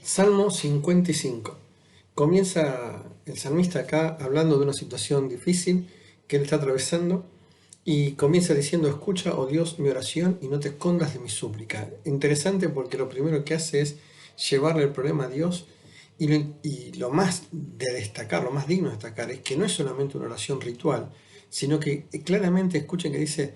Salmo 55. Comienza el salmista acá hablando de una situación difícil que él está atravesando y comienza diciendo: escucha, oh Dios, mi oración y no te escondas de mi súplica. Interesante porque lo primero que hace es llevarle el problema a Dios y lo más de destacar, lo más digno de destacar es que no es solamente una oración ritual, sino que claramente escuchen que dice: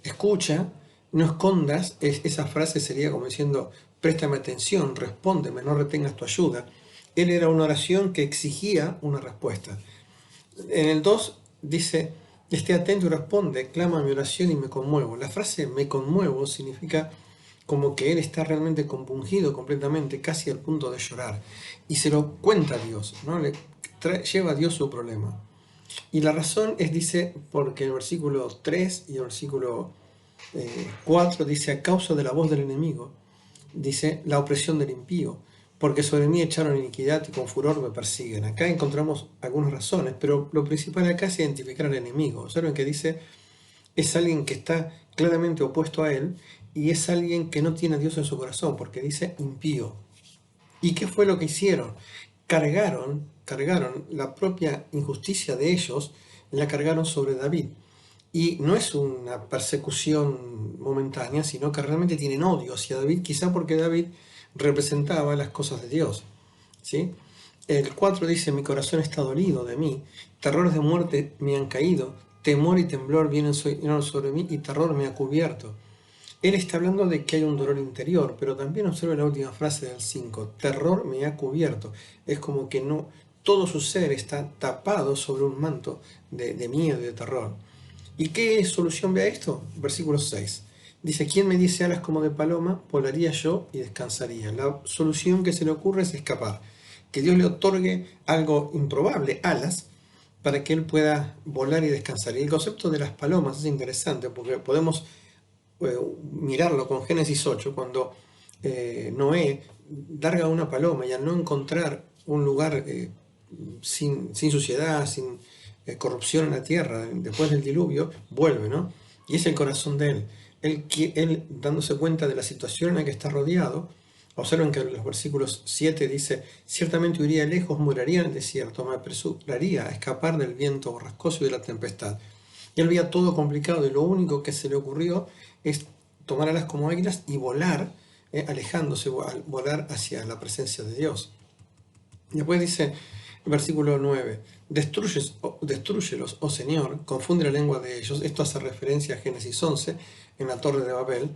escucha, no escondas. Esa frase sería como diciendo: préstame atención, respóndeme, no retengas tu ayuda. Él era una oración que exigía una respuesta. En el 2 dice: esté atento y responde, clama mi oración y me conmuevo. La frase me conmuevo significa como que él está realmente compungido completamente, casi al punto de llorar. Y se lo cuenta a Dios, ¿no? Lleva a Dios su problema. Y la razón es, dice, porque el versículo 3 y el versículo 4 dice: a causa de la voz del enemigo, dice, la opresión del impío, porque sobre mí echaron iniquidad y con furor me persiguen. Acá encontramos algunas razones, pero lo principal acá es identificar al enemigo. Observen que dice, es alguien que está claramente opuesto a él y es alguien que no tiene a Dios en su corazón, porque dice impío. ¿Y qué fue lo que hicieron? Cargaron la propia injusticia de ellos, la cargaron sobre David. Y no es una persecución momentánea, sino que realmente tienen odio hacia David, quizá porque David representaba las cosas de Dios, ¿sí? El 4 dice: mi corazón está dolido de mí, terrores de muerte me han caído, temor y temblor vienen sobre mí y terror me ha cubierto. Él está hablando de que hay un dolor interior, pero también observa la última frase del 5, terror me ha cubierto. Es como que no, todo su ser está tapado sobre un manto de miedo y de terror. ¿Y qué solución ve a esto? Versículo 6. Dice: ¿quién me diese alas como de paloma? Volaría yo y descansaría. La solución que se le ocurre es escapar. Que Dios le otorgue algo improbable, alas, para que él pueda volar y descansar. Y el concepto de las palomas es interesante porque podemos mirarlo con Génesis 8, cuando Noé larga una paloma y al no encontrar un lugar sin suciedad, sin corrupción en la tierra, después del diluvio, vuelve, ¿no? Y es el corazón de él. Él, dándose cuenta de la situación en la que está rodeado, observen que en los versículos 7 dice: ciertamente huiría lejos, moraría en el desierto, me apresuraría a escapar del viento borrascoso y de la tempestad. Y él veía todo complicado y lo único que se le ocurrió es tomar alas como águilas y volar, alejándose, volar hacia la presencia de Dios. Después dice, versículo 9, destrúyelos, oh Señor, confunde la lengua de ellos. Esto hace referencia a Génesis 11, en la torre de Babel.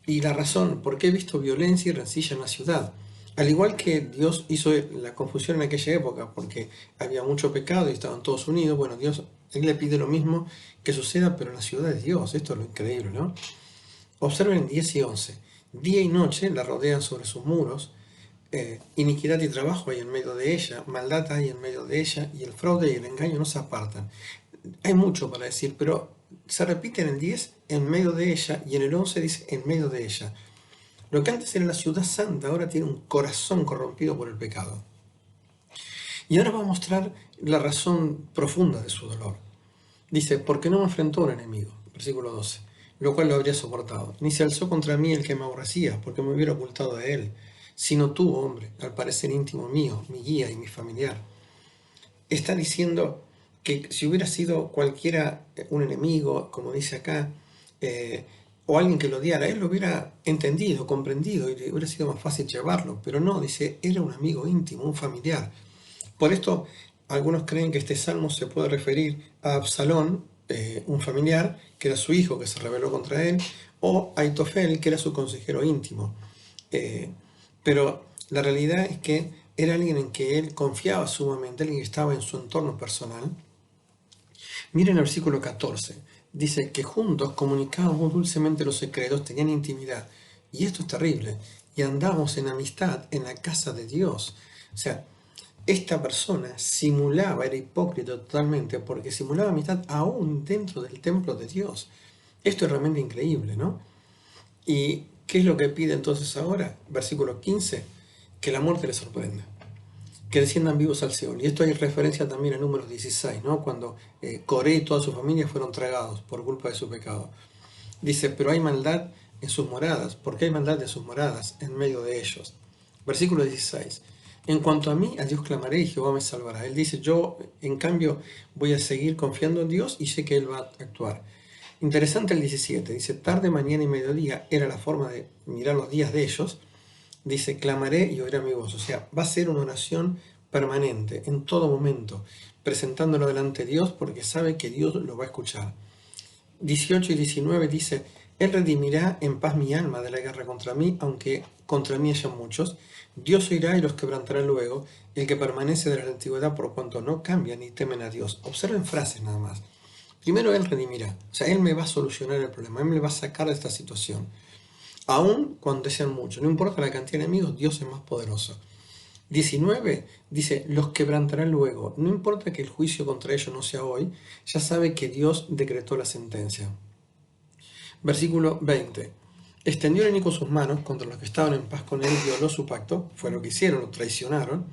Y la razón, porque he visto violencia y rencilla en la ciudad. Al igual que Dios hizo la confusión en aquella época, porque había mucho pecado y estaban todos unidos, bueno, Dios, Él le pide lo mismo que suceda, pero en la ciudad de Dios. Esto es lo increíble, ¿no? Observen 10 y 11. Día y noche la rodean sobre sus muros, iniquidad y trabajo hay en medio de ella, maldad hay en medio de ella, y el fraude y el engaño no se apartan. Hay mucho para decir, pero se repite en el 10, en medio de ella, y en el 11 dice, en medio de ella. Lo que antes era la ciudad santa, ahora tiene un corazón corrompido por el pecado. Y ahora va a mostrar la razón profunda de su dolor. Dice: porque no me enfrentó un enemigo, versículo 12, lo cual lo habría soportado, ni se alzó contra mí el que me aborrecía, porque me hubiera ocultado de él, sino tú, hombre, al parecer íntimo mío, mi guía y mi familiar. Está diciendo que si hubiera sido cualquiera un enemigo, como dice acá, o alguien que lo odiara, él lo hubiera entendido, comprendido, y le hubiera sido más fácil llevarlo, pero no, dice, era un amigo íntimo, un familiar. Por esto, algunos creen que este salmo se puede referir a Absalón, un familiar, que era su hijo, que se rebeló contra él, o a Aitofel, que era su consejero íntimo. Eh, pero la realidad es que era alguien en que él confiaba sumamente, alguien que estaba en su entorno personal. Miren el versículo 14. Dice que juntos comunicábamos dulcemente los secretos, tenían intimidad. Y esto es terrible. Y andamos en amistad en la casa de Dios. O sea, esta persona simulaba, era hipócrita totalmente, porque simulaba amistad aún dentro del templo de Dios. Esto es realmente increíble, ¿no? ¿Y qué es lo que pide entonces ahora? Versículo 15, que la muerte le sorprenda, que desciendan vivos al Seol. Y esto hay referencia también a Números 16, ¿no? Cuando Coré y toda su familia fueron tragados por culpa de su pecado. Dice: pero hay maldad en sus moradas. ¿Por qué hay maldad en sus moradas en medio de ellos? Versículo 16. En cuanto a mí, a Dios clamaré y Jehová me salvará. Él dice, yo en cambio voy a seguir confiando en Dios y sé que Él va a actuar. Interesante el 17. Dice, tarde, mañana y mediodía era la forma de mirar los días de ellos. Dice, clamaré y oirá mi voz. O sea, va a ser una oración permanente, en todo momento, presentándolo delante de Dios porque sabe que Dios lo va a escuchar. 18 y 19 dice, Él redimirá en paz mi alma de la guerra contra mí, aunque contra mí haya muchos. Dios oirá y los quebrantará luego, el que permanece de la antigüedad por cuanto no cambia ni temen a Dios. Observen frases nada más. Primero Él redimirá, o sea, Él me va a solucionar el problema, Él me va a sacar de esta situación. Aún cuando sean muchos, no importa la cantidad de enemigos, Dios es más poderoso. 19 dice, los quebrantará luego. No importa que el juicio contra ellos no sea hoy, ya sabe que Dios decretó la sentencia. Versículo 20. Extendió el enemigo sus manos contra los que estaban en paz con él, violó su pacto, fue lo que hicieron, lo traicionaron.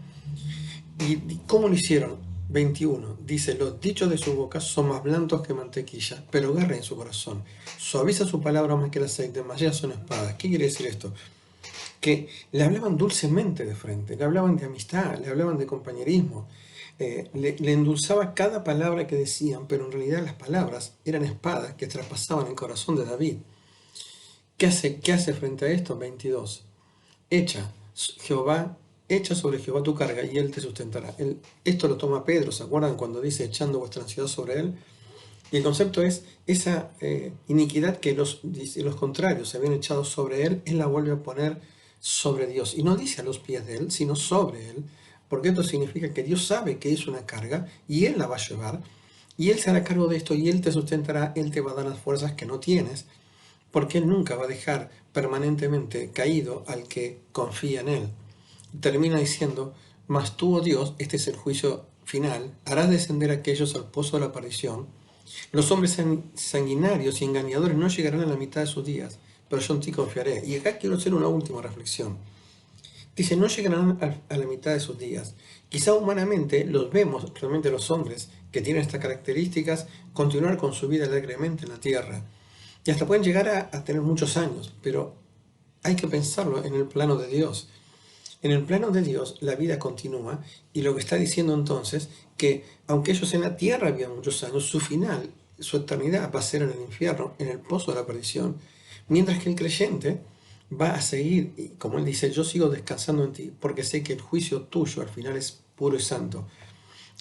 ¿Y cómo lo hicieron? 21. Dice, los dichos de su boca son más blandos que mantequilla, pero guerra en su corazón. Suaviza su palabra más que el aceite, más allá son espadas. ¿Qué quiere decir esto? Que le hablaban dulcemente de frente, le hablaban de amistad, le hablaban de compañerismo, le endulzaba cada palabra que decían, pero en realidad las palabras eran espadas que traspasaban el corazón de David. ¿Qué hace frente a esto? 22. Echa sobre Jehová tu carga y él te sustentará. Esto lo toma Pedro, ¿se acuerdan cuando dice echando vuestra ansiedad sobre él? Y el concepto es esa iniquidad que los contrarios se habían echado sobre él la vuelve a poner sobre Dios. Y no dice a los pies de él, sino sobre él, porque esto significa que Dios sabe que es una carga y él la va a llevar, y él se hará cargo de esto y él te sustentará, él te va a dar las fuerzas que no tienes, porque él nunca va a dejar permanentemente caído al que confía en él. Termina diciendo, mas tú, oh Dios, este es el juicio final, harás descender a aquellos al pozo de la perdición. Los hombres sanguinarios y engañadores no llegarán a la mitad de sus días, pero yo en ti confiaré. Y acá quiero hacer una última reflexión. Dice, no llegarán a la mitad de sus días. Quizá humanamente los vemos, realmente los hombres que tienen estas características, continuar con su vida alegremente en la tierra. Y hasta pueden llegar a tener muchos años, pero hay que pensarlo en el plano de Dios. En el plano de Dios la vida continúa y lo que está diciendo entonces que aunque ellos en la tierra vivan muchos años, su final, su eternidad va a ser en el infierno, en el pozo de la perdición, mientras que el creyente va a seguir, y como él dice, yo sigo descansando en ti porque sé que el juicio tuyo al final es puro y santo.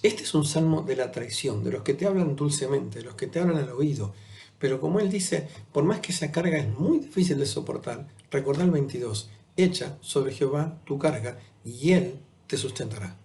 Este es un salmo de la traición, de los que te hablan dulcemente, de los que te hablan al oído, pero como él dice, por más que esa carga es muy difícil de soportar, recordá el 22, echa sobre Jehová tu carga y él te sustentará.